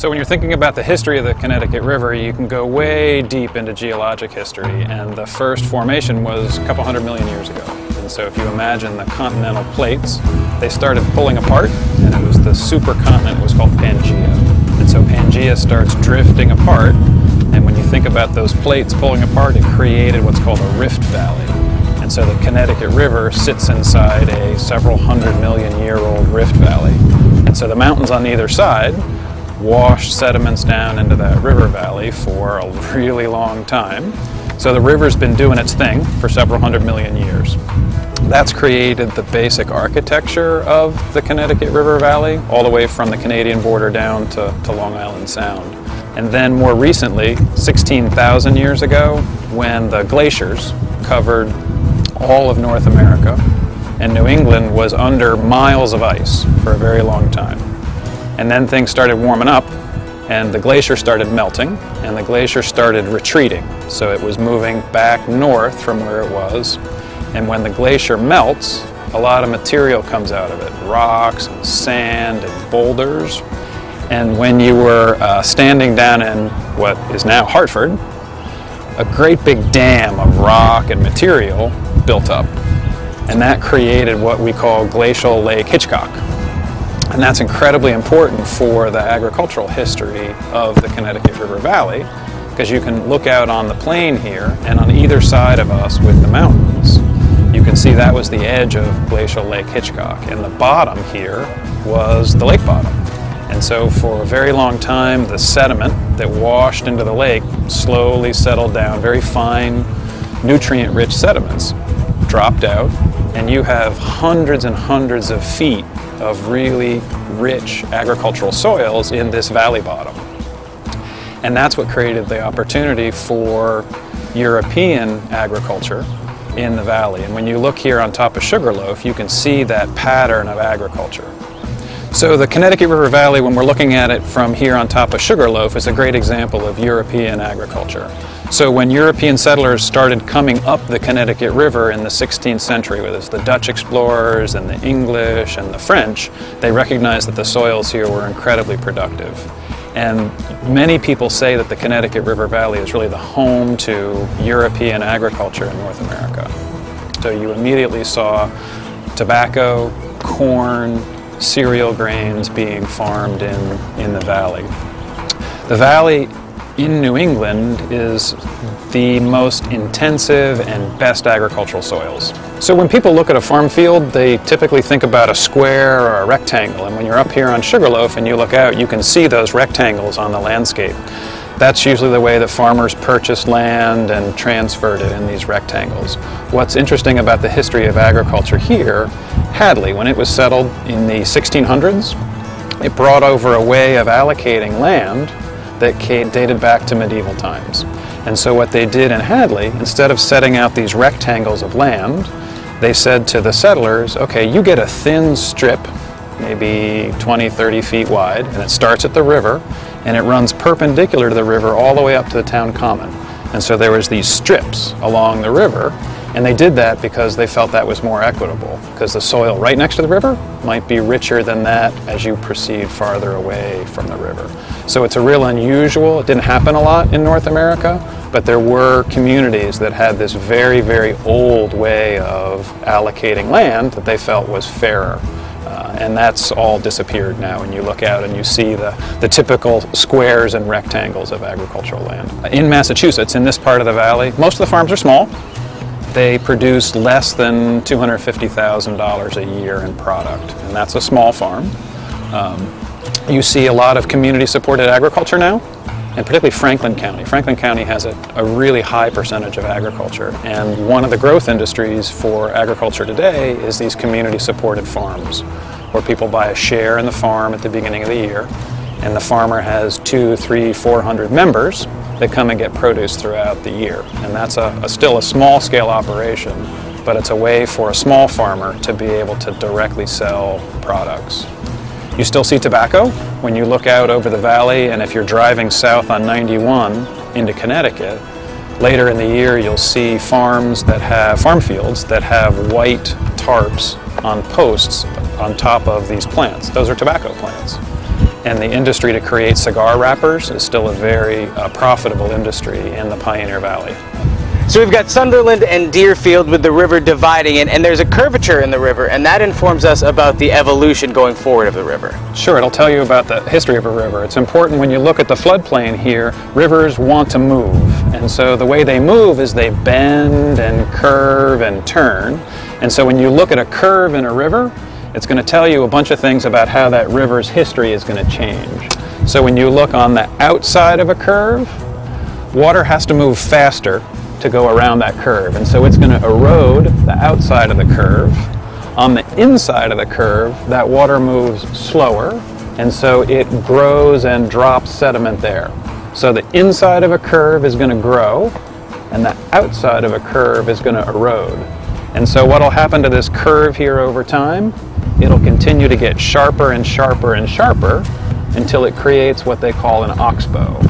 So when you're thinking about the history of the Connecticut River, you can go way deep into geologic history, and the first formation was a couple 100 million years ago. And so if you imagine the continental plates, they started pulling apart, and it was the supercontinent, it was called Pangaea. And so Pangaea starts drifting apart, and when you think about those plates pulling apart, it created what's called a rift valley. And so the Connecticut River sits inside a several 100-million-year-old rift valley. And so the mountains on either side washed sediments down into that river valley for a really long time. So the river's been doing its thing for several 100 million years. That's created the basic architecture of the Connecticut River Valley, all the way from the Canadian border down to Long Island Sound. And then more recently, 16,000 years ago, when the glaciers covered all of North America, and New England was under miles of ice for a very long time. And then things started warming up, and the glacier started melting, and the glacier started retreating. So it was moving back north from where it was. And when the glacier melts, a lot of material comes out of it, rocks and sand and boulders. And when you were standing down in what is now Hartford, a great big dam of rock and material built up. And that created what we call Glacial Lake Hitchcock. And that's incredibly important for the agricultural history of the Connecticut River Valley, because you can look out on the plain here, and on either side of us with the mountains, you can see that was the edge of Glacial Lake Hitchcock. And the bottom here was the lake bottom. And so for a very long time, the sediment that washed into the lake slowly settled down, very fine, nutrient-rich sediments dropped out, and you have hundreds and hundreds of feet of really rich agricultural soils in this valley bottom. And that's what created the opportunity for European agriculture in the valley. And when you look here on top of Sugarloaf, you can see that pattern of agriculture. So the Connecticut River Valley, when we're looking at it from here on top of Sugarloaf, is a great example of European agriculture. So when European settlers started coming up the Connecticut River in the 16th century, whether it's the Dutch explorers and the English and the French, they recognized that the soils here were incredibly productive. And many people say that the Connecticut River Valley is really the home to European agriculture in North America. So you immediately saw tobacco, corn, cereal grains being farmed in the valley. The valley in New England is the most intensive and best agricultural soils. So when people look at a farm field, they typically think about a square or a rectangle, and when you're up here on Sugarloaf and you look out, you can see those rectangles on the landscape. That's usually the way that farmers purchased land and transferred it in these rectangles. What's interesting about the history of agriculture here, Hadley, when it was settled in the 1600s, it brought over a way of allocating land that dated back to medieval times. And so what they did in Hadley, instead of setting out these rectangles of land, they said to the settlers, okay, you get a thin strip, maybe 20, 30 feet wide, and it starts at the river, and it runs perpendicular to the river all the way up to the town common. And so there was these strips along the river, and they did that because they felt that was more equitable, because the soil right next to the river might be richer than that as you proceed farther away from the river. So it's a real unusual, it didn't happen a lot in North America, but there were communities that had this very, very old way of allocating land that they felt was fairer. And that's all disappeared now, and you look out and you see the typical squares and rectangles of agricultural land. In Massachusetts, in this part of the valley, most of the farms are small. They produce less than $250,000 a year in product, and that's a small farm. You see a lot of community-supported agriculture now, and particularly Franklin County. Franklin County has a really high percentage of agriculture, and one of the growth industries for agriculture today is these community-supported farms, where people buy a share in the farm at the beginning of the year, and the farmer has 200, 300, 400 members that come and get produce throughout the year. And that's still a small-scale operation, but it's a way for a small farmer to be able to directly sell products. You still see tobacco when you look out over the valley, and if you're driving south on 91 into Connecticut, later in the year you'll see farm fields that have white tarps on posts on top of these plants. Those are tobacco plants. And the industry to create cigar wrappers is still a very profitable industry in the Pioneer Valley. So we've got Sunderland and Deerfield with the river dividing it, and there's a curvature in the river, and that informs us about the evolution going forward of the river. Sure, it'll tell you about the history of a river. It's important when you look at the floodplain here, rivers want to move. And so the way they move is they bend and curve and turn. And so when you look at a curve in a river, it's going to tell you a bunch of things about how that river's history is going to change. So when you look on the outside of a curve, water has to move faster to go around that curve, and so it's going to erode the outside of the curve. On the inside of the curve, that water moves slower, and so it grows and drops sediment there. So the inside of a curve is going to grow, and the outside of a curve is going to erode. And so what will happen to this curve here over time? It'll continue to get sharper and sharper and sharper until it creates what they call an oxbow.